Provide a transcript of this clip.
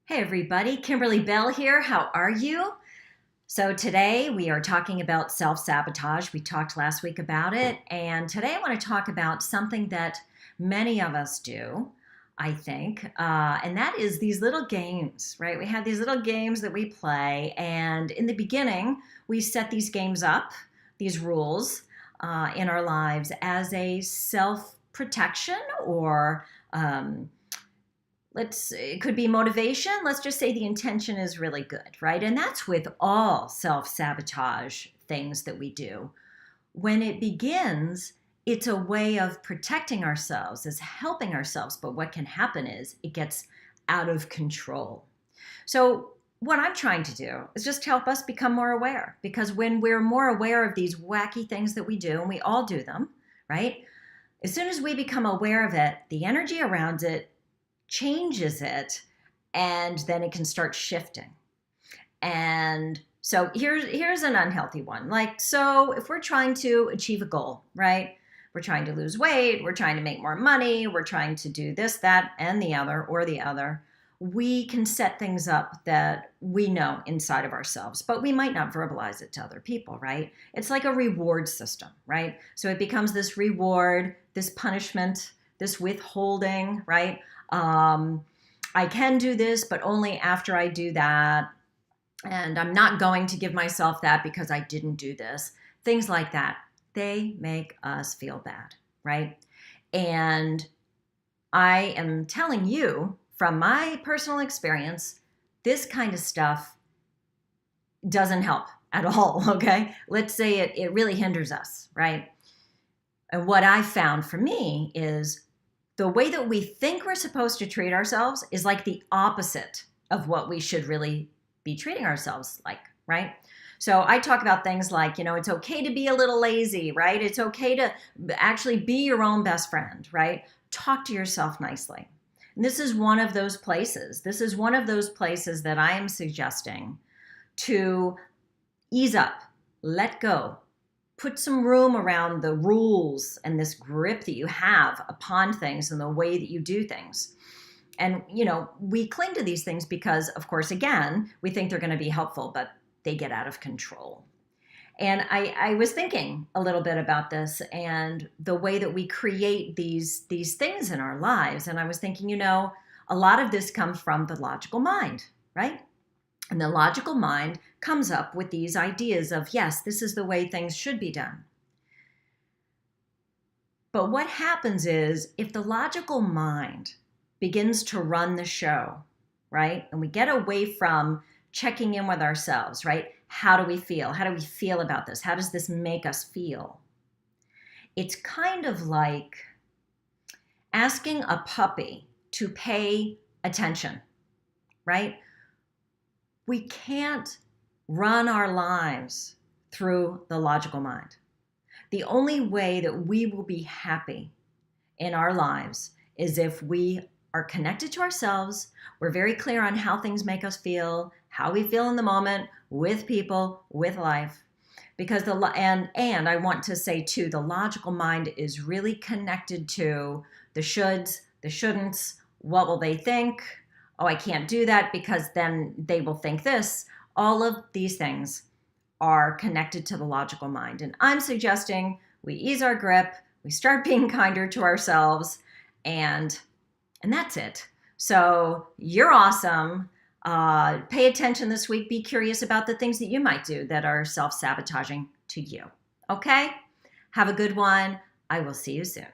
Hey everybody, Kimberly Bell here. How are you? So today we are talking about self-sabotage. We talked last week about it, and today I want to talk about something that many of us do, I think, and that is these little games, right? We have these little games that we play, and in the beginning, we set these games up, these rules in our lives as a self-protection or it could be motivation. Let's just say the intention is really good, right? And that's with all self-sabotage things that we do. When it begins, it's a way of protecting ourselves, is helping ourselves. But what can happen is it gets out of control. So what I'm trying to do is just help us become more aware, because when we're more aware of these wacky things that we do, and we all do them, right? As soon as we become aware of it, the energy around it changes it, and then it can start shifting. And so here's an unhealthy one. So if we're trying to achieve a goal, right? We're trying to lose weight, we're trying to make more money, we're trying to do this, that, and the other, or the other. We can set things up that we know inside of ourselves, but we might not verbalize it to other people, right? It's like a reward system, right? So it becomes this reward, this punishment, this withholding, right? I can do this, but only after I do that. And I'm not going to give myself that because I didn't do this. Things like that. They make us feel bad, right? And I am telling you from my personal experience, this kind of stuff doesn't help at all, okay? Let's say it really hinders us, right? And what I found for me is the way that we think we're supposed to treat ourselves is like the opposite of what we should really be treating ourselves like, right? So I talk about things like, it's okay to be a little lazy, right? It's okay to actually be your own best friend, right? Talk to yourself nicely. And this is one of those places. This is one of those places that I am suggesting to ease up, let go, put some room around the rules and this grip that you have upon things and the way that you do things. And, we cling to these things because, of course, again, we think they're going to be helpful, but they get out of control. And I was thinking a little bit about this and the way that we create these things in our lives. And I was thinking, a lot of this comes from the logical mind, right? And the logical mind comes up with these ideas of, yes, this is the way things should be done. But what happens is if the logical mind begins to run the show, right? And we get away from checking in with ourselves, right? How do we feel? How do we feel about this? How does this make us feel? It's kind of like asking a puppy to pay attention, right? We can't run our lives through the logical mind. The only way that we will be happy in our lives is if we are connected to ourselves, we're very clear on how things make us feel, how we feel in the moment, with people, with life. Because and I want to say too, the logical mind is really connected to the shoulds, the shouldn'ts, what will they think? Oh, I can't do that because then they will think this. All of these things are connected to the logical mind. And I'm suggesting we ease our grip, we start being kinder to ourselves, and that's it. So you're awesome. Pay attention this week. Be curious about the things that you might do that are self-sabotaging to you. Okay? Have a good one. I will see you soon.